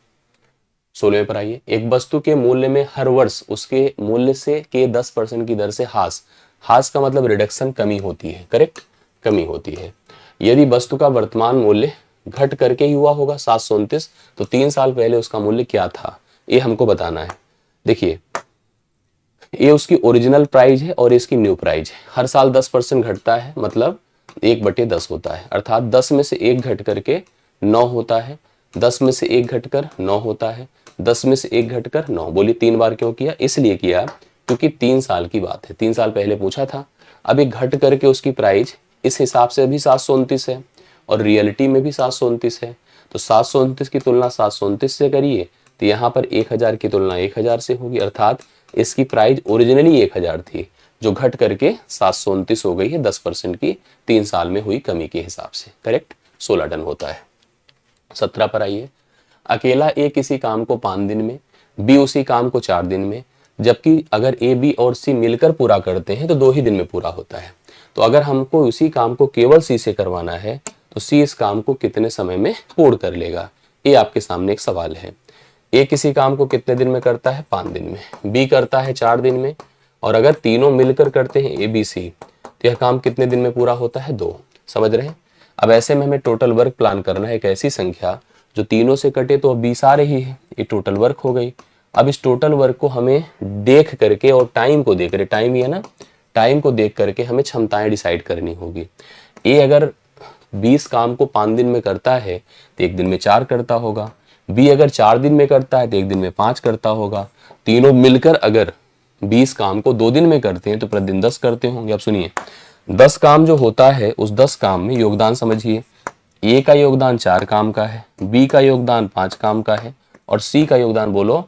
16वें पर आइए, एक वस्तु के मूल्य में हर वर्ष उसके मूल्य से के 10% की दर से हास का मतलब रिडक्शन, कमी होती है, करेक्ट, कमी होती है। यदि वस्तु का वर्तमान मूल्य घट करके ही हुआ होगा 729, तो 3 साल पहले उसका मूल्य क्या था, ये हमको बताना है। देखिए ये उसकी ओरिजिनल प्राइस है और इसकी न्यू प्राइस है। हर साल 10% घटता है, मतलब 1/10 होता है, अर्थात 10 में से 1 घट करके 9 होता है, 10 में से 1 घटकर 9 होता है, 10 में से 1 घटकर 9। बोलिए 3 बार क्यों किया, इसलिए किया क्योंकि 3 साल की बात है, 3 साल पहले पूछा था। अब एक घट करके उसकी प्राइस इस हिसाब से भी 729 है और रियलिटी में भी 729 है। तो 729 की तुलना 729 से करिए तो यहाँ पर 1000 की तुलना 1000 से होगी, अर्थात इसकी प्राइस ओरिजिनली 1000 थी, जो घट करके 729 हो गई है 10% की 3 साल में हुई कमी के हिसाब से, करेक्ट। 16 डन होता है। 17 पर आइए, अकेला ए किसी काम को 5 दिन में, बी उसी काम को 4 दिन में, जबकि अगर ए बी और सी मिलकर पूरा करते हैं तो 2 ही दिन में पूरा होता है। तो अगर हमको उसी काम को केवल सी से करवाना है तो सी इस काम को कितने समय में पूर्ण कर लेगा, ये आपके सामने एक सवाल है। ए किसी काम को कितने दिन में करता है 5 दिन में, बी करता है 4 दिन में, और अगर तीनों मिलकर करते हैं ए बी सी तो यह काम कितने दिन में पूरा होता है 2। समझ रहे हैं। अब ऐसे में हमें टोटल वर्क प्लान करना है, एक ऐसी संख्या जो तीनों से कटे तो अब 20 आ रही है, ये टोटल वर्क हो गई। अब इस टोटल वर्क को हमें देख करके और टाइम को देख कर, टाइम ही है ना, टाइम को देख करके हमें क्षमताएं डिसाइड करनी होगी। ए अगर 20 काम को 5 दिन में करता है तो 1 दिन में 4 करता होगा, बी अगर 4 दिन में करता है तो 1 दिन में 5 करता होगा, तीनों मिलकर अगर 20 काम को 2 दिन में करते हैं तो प्रतिदिन 10 करते होंगे। अब सुनिए 10 काम जो होता है उस 10 काम में योगदान समझिए, ए का योगदान 4 काम का है, बी का योगदान 5 काम का है और सी का योगदान बोलो,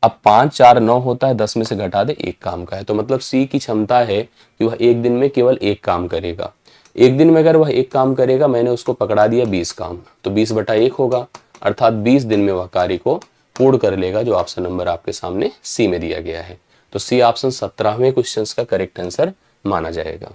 अब 5 4 9 होता है, 10 में से घटा दे 1 काम का है। तो मतलब सी की क्षमता है कि वह 1 दिन में केवल 1 काम करेगा। 1 दिन में अगर वह 1 काम करेगा, मैंने उसको पकड़ा दिया 20 काम, तो 20/1 होगा, अर्थात 20 दिन में वह कार्य को पूर्ण कर लेगा, जो ऑप्शन नंबर आपके सामने सी में दिया गया है। तो सी ऑप्शन 17वें क्वेश्चन का करेक्ट आंसर माना जाएगा।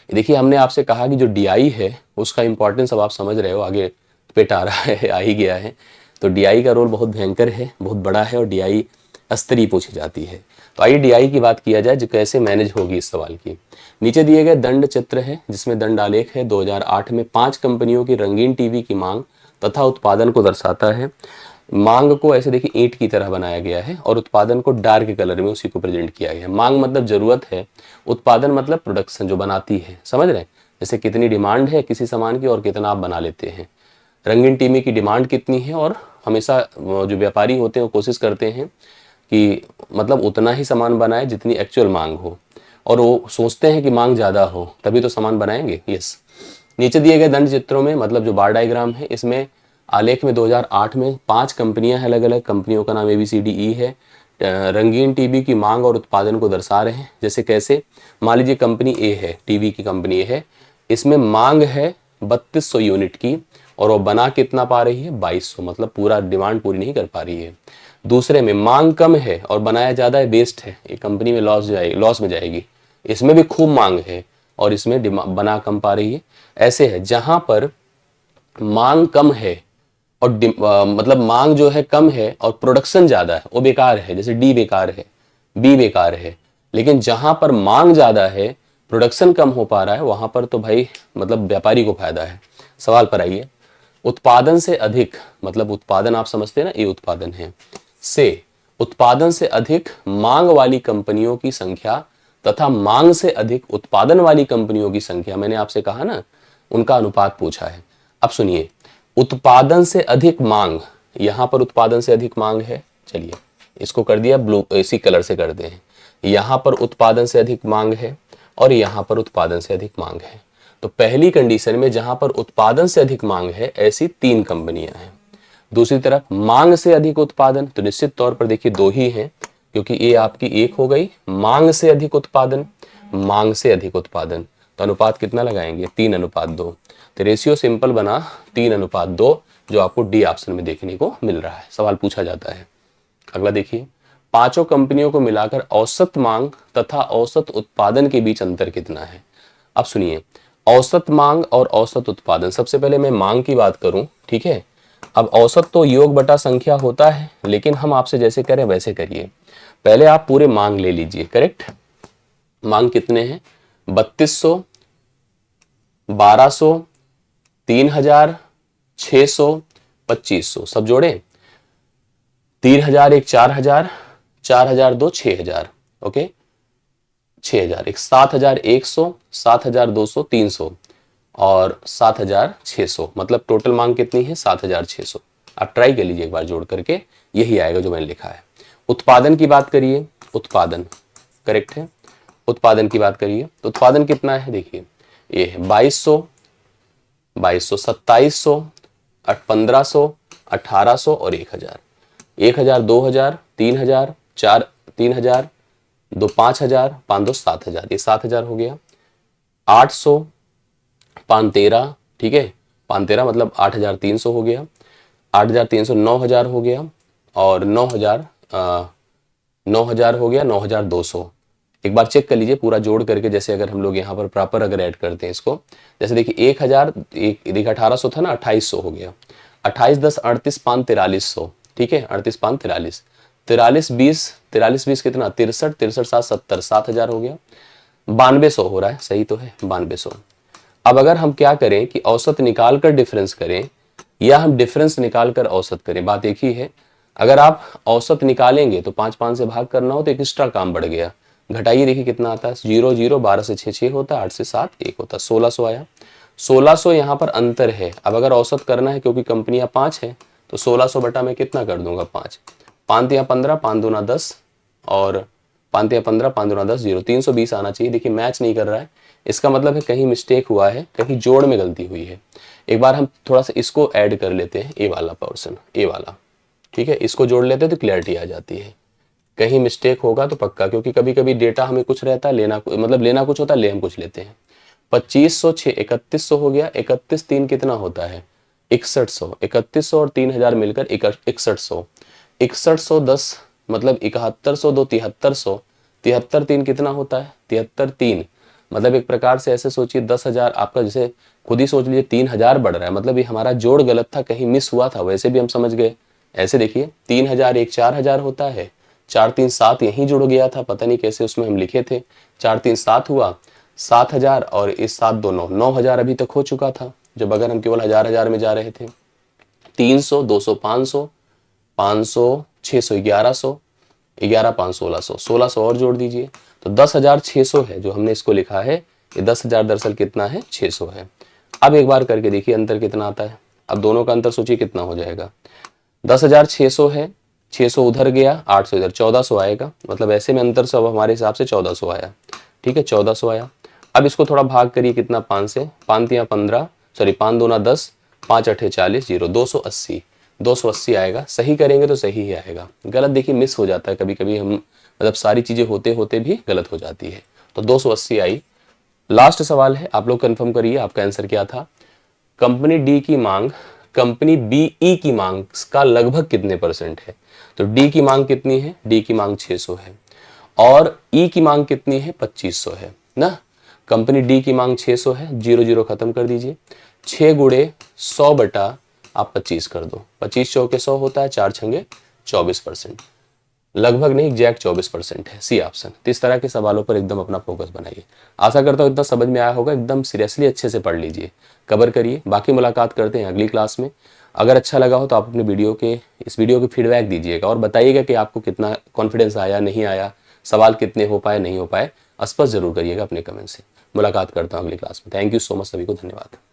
देखिए हमने आपसे कहा कि जो डीआई है उसका इंपॉर्टेंस अब आप समझ रहे हो, आगे पेट आ रहा है, आ ही गया है। तो डीआई का रोल बहुत भयंकर है, बहुत बड़ा है, और डीआई स्तरीय पूछी जाती है। तो आइए डीआई की बात किया जाए जो कैसे मैनेज होगी इस सवाल की। नीचे दिए गए दंड चित्र है जिसमें दंड आलेख है 2008 में 5 कंपनियों की रंगीन टीवी की मांग तथा उत्पादन को दर्शाता है। मांग को ऐसे देखिए ईंट की तरह बनाया गया है और उत्पादन को डार्क कलर में उसी को प्रेजेंट किया गया है। मांग मतलब जरूरत है, उत्पादन मतलब प्रोडक्शन जो बनाती है, समझ रहे हैं, जैसे कितनी डिमांड है किसी सामान की और कितना आप बना लेते हैं। रंगीन टीवी की डिमांड कितनी है और हमेशा जो व्यापारी होते हैं वो कोशिश करते हैं कि मतलब उतना ही सामान बनाए जितनी एक्चुअल मांग हो, और वो सोचते हैं कि मांग ज़्यादा हो तभी तो सामान बनाएंगे। यस। नीचे दिए गए दंड चित्रों में मतलब जो बार डायग्राम है इसमें आलेख में 2008 में 5 कंपनियां हैं, अलग अलग कंपनियों का नाम ABCDE है, रंगीन टीवी की मांग और उत्पादन को दर्शा रहे हैं। जैसे कैसे, मान लीजिए कंपनी ए है, टीवी की कंपनी ए है, इसमें मांग है 3200 यूनिट की और वो बना कितना पा रही है 2200, मतलब पूरा डिमांड पूरी नहीं कर पा रही है। दूसरे में मांग कम है और बनाया ज़्यादा है, वेस्ट है, ये कंपनी में लॉस में जाएगी। इसमें भी खूब मांग है और इसमें बना कम पा रही है। ऐसे है जहां पर मांग कम है और मतलब मांग जो है कम है और प्रोडक्शन ज्यादा है, वो बेकार है, जैसे डी बेकार है, बी बेकार है। लेकिन जहां पर मांग ज्यादा है, प्रोडक्शन कम हो पा रहा है, वहां पर तो भाई मतलब व्यापारी को फायदा है। सवाल पर आइए। उत्पादन से अधिक, मतलब उत्पादन आप समझते हैं ना, ये उत्पादन है, से उत्पादन से अधिक मांग वाली कंपनियों की संख्या तथा मांग से अधिक उत्पादन वाली कंपनियों की संख्या, मैंने आपसे कहा ना, उनका अनुपात पूछा है। अब सुनिए, उत्पादन से अधिक मांग, यहां पर उत्पादन से अधिक मांग है, चलिए इसको कर दिया ब्लू, इसी कलर से करते हैं। यहां पर उत्पादन से अधिक मांग है और यहां पर उत्पादन से अधिक मांग है। तो पहली कंडीशन में जहां पर उत्पादन से अधिक मांग है ऐसी 3 कंपनियां हैं। दूसरी तरफ मांग से अधिक उत्पादन, तो निश्चित तौर पर देखिए 2 ही हैं, क्योंकि ये आपकी एक हो गई। मांग से अधिक उत्पादन, मांग से अधिक उत्पादन, तो अनुपात कितना लगाएंगे 3:2। तो रेशियो सिंपल बना 3:2, जो आपको डी ऑप्शन में देखने को मिल रहा है। सवाल पूछा जाता है। अगला देखिए, पांचों कंपनियों को मिलाकर औसत मांग तथा औसत उत्पादन के बीच अंतर कितना है। अब सुनिए, औसत मांग और औसत उत्पादन, सबसे पहले मैं मांग की बात करूं, ठीक है। अब औसत तो योग बटा संख्या होता है, लेकिन हम आपसे जैसे करें वैसे करिए। पहले आप पूरे मांग ले लीजिए, करेक्ट। मांग कितने हैं, 3200, 1200, 3000, 600, 2500, सब जोड़े। 3000 एक 4000, 4002 6000, ओके, 6000 एक 7100, 7200, 300 और 7600, मतलब टोटल मांग कितनी है 7600। आप ट्राई कर लीजिए एक बार जोड़ करके, यही आएगा जो मैंने लिखा है। उत्पादन की बात करिए, उत्पादन करेक्ट है। उत्पादन की बात करिए तो उत्पादन कितना है, देखिए ये है 2200, 2700, 1500, 1800 और 1000। 1000, 2000, 3000, 3000, 5000, 5 7000, ये 7000 हो गया। 800, 513, ठीक है, 513 मतलब 8300 हो गया। 8300 9000 हो गया और 9000 9000 हो गया, 9200। एक बार चेक कर लीजिए पूरा जोड़ करके, जैसे अगर हम लोग यहाँ पर प्रॉपर अगर ऐड करते हैं इसको, जैसे देखिए 1000, देखिए 1800 था ना, 2800 हो गया। 28 10 38 5 4300, ठीक है, 38 5 43, 43 20, 43 20 कितना 63, 63 7 70, 7000 हो गया। 9200 हो रहा है, सही तो है 9200। अब अगर हम क्या करें कि औसत निकाल कर डिफरेंस करें या हम डिफरेंस निकाल कर औसत करें, बात एक ही है। अगर आप औसत निकालेंगे तो 5 5 से भाग करना हो तो एक एक्स्ट्रा काम बढ़ गया। घटाइए, देखिए कितना आता है, 0 0, 12 से 6 6 होता है, 8 से 7 1 होता है, 1600 आया। 1600 यहाँ पर अंतर है। अब अगर औसत करना है क्योंकि कंपनियां 5 है तो 1600 बटा मैं कितना कर दूंगा 5, 5 या 15, 5 दूना 10 और 5 या 15, 5 दूना 10, 0, 320 आना चाहिए। देखिए मैच नहीं कर रहा है, इसका मतलब है कहीं मिस्टेक हुआ है, कहीं जोड़ में गलती हुई है। एक बार हम थोड़ा सा इसको ऐड कर लेते हैं, ए वाला पोर्शन, ए वाला, ठीक है, इसको जोड़ लेते हैं तो क्लैरिटी आ जाती है। कहीं मिस्टेक होगा तो पक्का, क्योंकि कभी कभी डेटा हमें कुछ रहता है, लेना कुछ होता है, ले हम कुछ लेते हैं। 2500 6 3100 हो गया। 31 3 कितना होता है 6100, 3100 और 3000 मिलकर 6100। 6100 10 मतलब 7100 2 7300, 73 3 कितना होता है 73 3, मतलब एक प्रकार से ऐसे सोचिए 10,000 आपका, जैसे खुद ही सोच लीजिए 3000 बढ़ रहा है, मतलब ये हमारा जोड़ गलत था, कहीं मिस हुआ था, वैसे भी हम समझ गए। ऐसे देखिए 3000 एक 4000 होता है, 4 3 7 यहीं जुड़ गया था, पता नहीं कैसे उसमें हम लिखे थे। 4 3 7 हुआ 7,000 और इस 7 2 9 9,000 अभी तक हो चुका था, जब अगर हम केवल हजार में जा रहे थे। 300 200 500 500 600 1100 11 5 1600 1600 और जोड़ दीजिए तो 10,600 है जो हमने इसको लिखा है। ये 10,000 दरअसल कितना है, 600 है। अब एक बार करके देखिए अंतर कितना आता है। अब दोनों का अंतर सोचिए कितना हो जाएगा। 10,600 है, 600 उधर गया, 800 इधर, 1400 आएगा। मतलब ऐसे में अंतर सब हमारे हिसाब से 1400 आया। ठीक है, 1400 आया। अब इसको थोड़ा भाग करिए कितना, 5 से, 5 तिया 15, सॉरी 5 दूना 10, 5 अठे 40, 0 280, 280 आएगा। सही करेंगे तो सही ही आएगा। गलत देखिए मिस हो जाता है कभी कभी, हम मतलब सारी चीजें होते होते भी गलत हो जाती है। तो 280 आई। लास्ट सवाल है, आप लोग कंफर्म करिए आपका आंसर क्या था। कंपनी डी की मांग कंपनी बीई की मांग का लगभग कितने परसेंट है। तो डी की मांग कितनी है, डी की मांग 600 है और ई की मांग कितनी है, 2500 है ना। कंपनी डी की मांग 600 है, 0 0 खत्म कर दीजिए। 6 गुणे 100 बटा आप 25 कर दो, 25 चौके 100 होता है, 4 छंगे 24%। लगभग नहीं, एग्जैक्ट 24% है, सी ऑप्शन। तो इस तरह के सवालों पर एकदम अपना फोकस बनाइए। आशा करता हूँ इतना समझ में आया होगा। एकदम सीरियसली अच्छे से पढ़ लीजिए, कवर करिए। बाकी मुलाकात करते हैं अगली क्लास में। अगर अच्छा लगा हो तो आप अपने इस वीडियो के फीडबैक दीजिएगा और बताइएगा कि आपको कितना कॉन्फिडेंस आया, नहीं आया, सवाल कितने हो पाए, नहीं हो पाए। स्पष्ट जरूर करिएगा अपने कमेंट से। मुलाकात करता हूँ अगली क्लास में। थैंक यू सो मच, सभी को धन्यवाद।